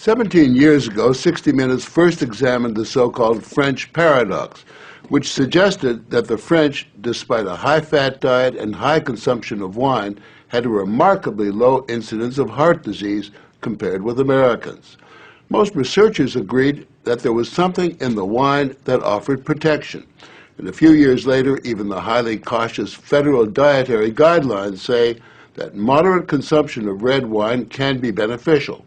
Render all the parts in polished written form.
17 years ago, 60 Minutes first examined the so-called French paradox, which suggested that the French, despite a high-fat diet and high consumption of wine, had a remarkably low incidence of heart disease compared with Americans. Most researchers agreed that there was something in the wine that offered protection. And a few years later, even the highly cautious federal dietary guidelines say that moderate consumption of red wine can be beneficial.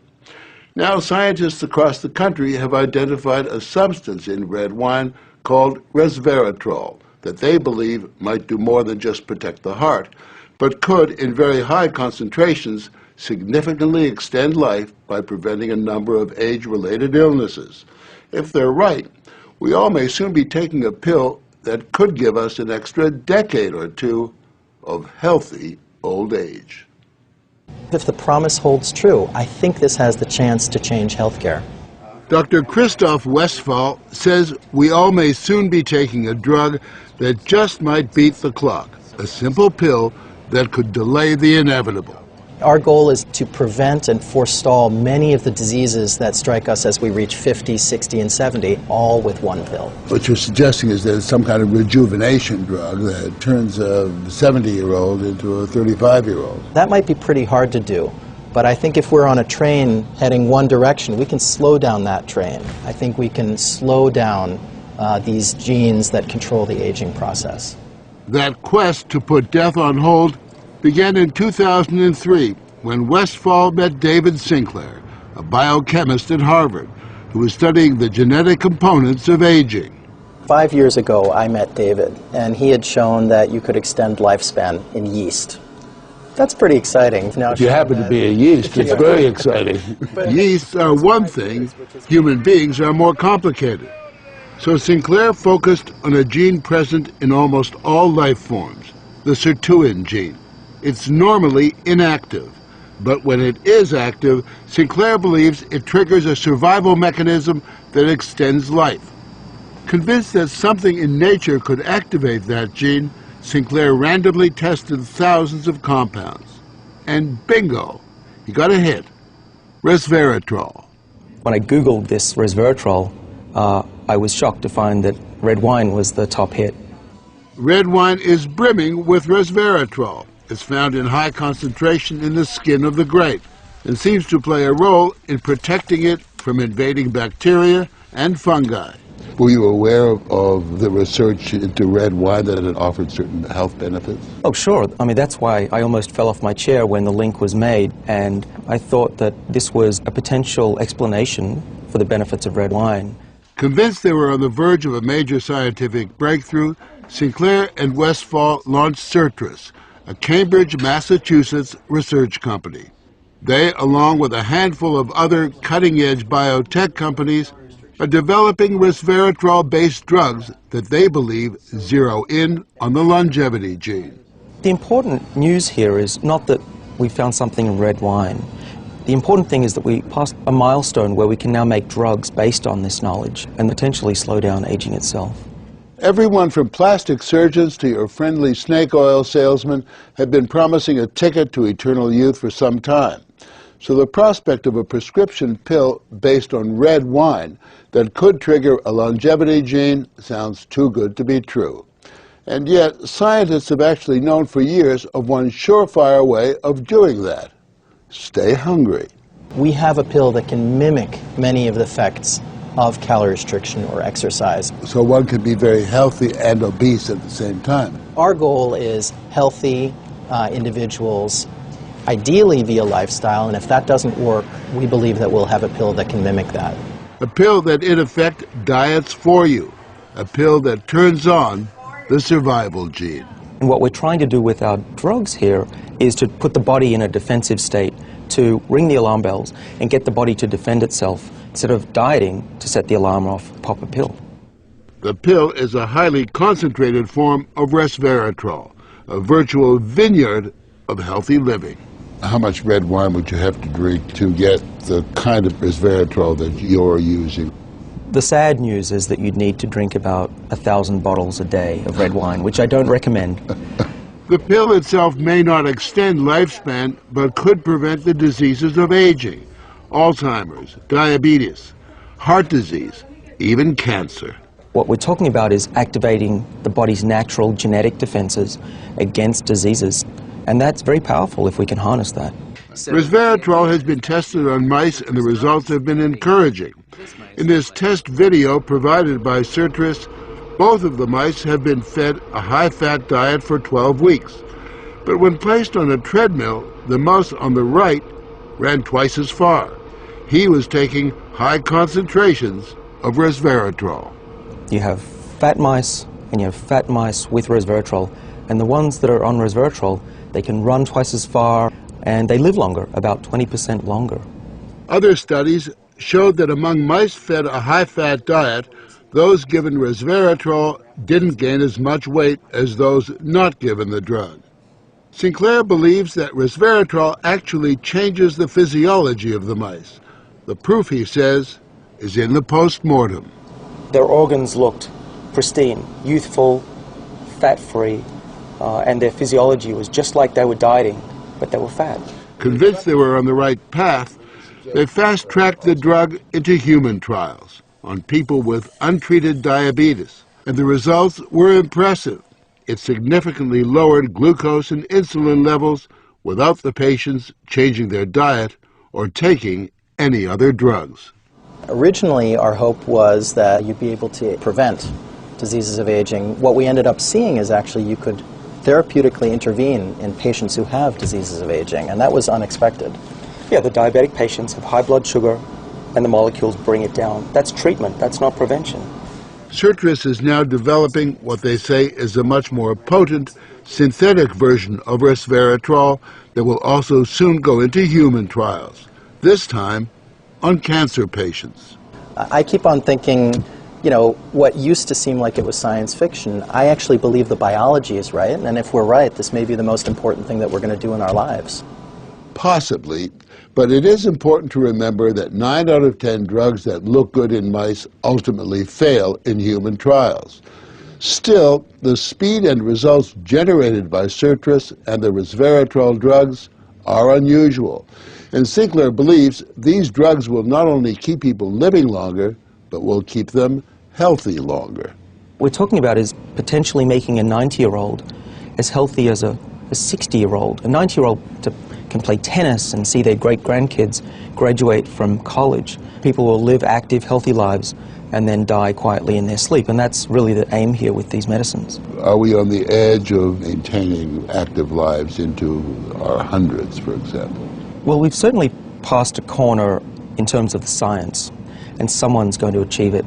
Now, scientists across the country have identified a substance in red wine called resveratrol that they believe might do more than just protect the heart, but could, in very high concentrations, significantly extend life by preventing a number of age-related illnesses. If they're right, we all may soon be taking a pill that could give us an extra decade or two of healthy old age. If the promise holds true, I think this has the chance to change healthcare. Dr. Christoph Westphal says we all may soon be taking a drug that just might beat the clock, a simple pill that could delay the inevitable. Our goal is to prevent and forestall many of the diseases that strike us as we reach 50, 60, and 70, all with one pill. What you're suggesting is there's some kind of rejuvenation drug that turns a 70-year-old into a 35-year-old. That might be pretty hard to do, but I think if we're on a train heading one direction, we can slow down that train. I think we can slow down these genes that control the aging process. That quest to put death on hold began in 2003 when Westphal met David Sinclair, a biochemist at Harvard, who was studying the genetic components of aging. 5 years ago, I met David, and he had shown that you could extend lifespan in yeast. That's pretty exciting. Now, if you happen to be a yeast, it's very exciting. Yeasts are one thing, human beings are more complicated. So Sinclair focused on a gene present in almost all life forms, the sirtuin gene. It's normally inactive, but when it is active, Sinclair believes it triggers a survival mechanism that extends life. Convinced that something in nature could activate that gene, Sinclair randomly tested thousands of compounds. And bingo, he got a hit, resveratrol. When I Googled this resveratrol, I was shocked to find that red wine was the top hit. Red wine is brimming with resveratrol. It's found in high concentration in the skin of the grape and seems to play a role in protecting it from invading bacteria and fungi. Were you aware of the research into red wine that it offered certain health benefits? Oh, sure. I mean, that's why I almost fell off my chair when the link was made, and I thought that this was a potential explanation for the benefits of red wine. Convinced they were on the verge of a major scientific breakthrough, Sinclair and Westphal launched Certris, a Cambridge, Massachusetts research company. They, along with a handful of other cutting-edge biotech companies, are developing resveratrol-based drugs that they believe zero in on the longevity gene. The important news here is not that we found something in red wine. The important thing is that we passed a milestone where we can now make drugs based on this knowledge and potentially slow down aging itself. Everyone from plastic surgeons to your friendly snake oil salesman have been promising a ticket to eternal youth for some time. So the prospect of a prescription pill based on red wine that could trigger a longevity gene sounds too good to be true. And yet, scientists have actually known for years of one surefire way of doing that. Stay hungry. We have a pill that can mimic many of the effects of calorie restriction or exercise. So one can be very healthy and obese at the same time. Our goal is healthy individuals, ideally via lifestyle, and if that doesn't work, we believe that we'll have a pill that can mimic that. A pill that, in effect, diets for you. A pill that turns on the survival gene. And what we're trying to do with our drugs here is to put the body in a defensive state, to ring the alarm bells and get the body to defend itself, instead of dieting to set the alarm off, pop a pill. The pill is a highly concentrated form of resveratrol, a virtual vineyard of healthy living. How much red wine would you have to drink to get the kind of resveratrol that you're using? The sad news is that you'd need to drink about 1,000 bottles a day of red wine, which I don't recommend. The pill itself may not extend lifespan, but could prevent the diseases of aging. Alzheimer's, diabetes, heart disease, even cancer. What we're talking about is activating the body's natural genetic defenses against diseases, and that's very powerful if we can harness that. Resveratrol has been tested on mice, and the results have been encouraging. In this test video provided by Jeunesse, both of the mice have been fed a high-fat diet for 12 weeks. But when placed on a treadmill, the mouse on the right ran twice as far. He was taking high concentrations of resveratrol. You have fat mice and you have fat mice with resveratrol, and the ones that are on resveratrol, they can run twice as far and they live longer, about 20% longer. Other studies showed that among mice fed a high-fat diet, those given resveratrol didn't gain as much weight as those not given the drug. Sinclair believes that resveratrol actually changes the physiology of the mice. The proof, he says, is in the post-mortem. Their organs looked pristine, youthful, fat-free, and their physiology was just like they were dieting, but they were fat. Convinced they were on the right path, they fast-tracked the drug into human trials on people with untreated diabetes, and the results were impressive. It significantly lowered glucose and insulin levels without the patients changing their diet or taking any other drugs. Originally, our hope was that you'd be able to prevent diseases of aging. What we ended up seeing is actually you could therapeutically intervene in patients who have diseases of aging, and that was unexpected. Yeah, the diabetic patients have high blood sugar and the molecules bring it down. That's treatment, that's not prevention. Jeunesse is now developing what they say is a much more potent synthetic version of resveratrol that will also soon go into human trials, this time on cancer patients. I keep on thinking, you know, what used to seem like it was science fiction, I actually believe the biology is right, and if we're right, this may be the most important thing that we're going to do in our lives. Possibly, but it is important to remember that 9 out of 10 drugs that look good in mice ultimately fail in human trials. Still, the speed and results generated by Jeunesse and the resveratrol drugs are unusual. And Sinclair believes these drugs will not only keep people living longer, but will keep them healthy longer. What we're talking about is potentially making a 90-year-old as healthy as a 60-year-old. A 90-year-old can play tennis and see their great-grandkids graduate from college. People will live active, healthy lives and then die quietly in their sleep, and that's really the aim here with these medicines. Are we on the edge of maintaining active lives into our hundreds, for example? Well, we've certainly passed a corner in terms of the science, and someone's going to achieve it,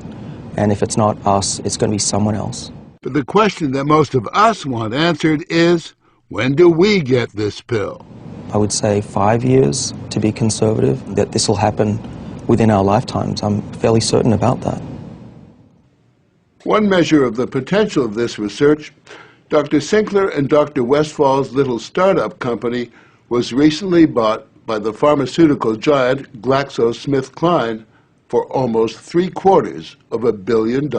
and if it's not us, it's going to be someone else. But the question that most of us want answered is, when do we get this pill? I would say 5 years, to be conservative, that this will happen within our lifetimes. I'm fairly certain about that. One measure of the potential of this research, Dr. Sinclair and Dr. Westfall's little startup company was recently bought by the pharmaceutical giant GlaxoSmithKline for almost $750 million.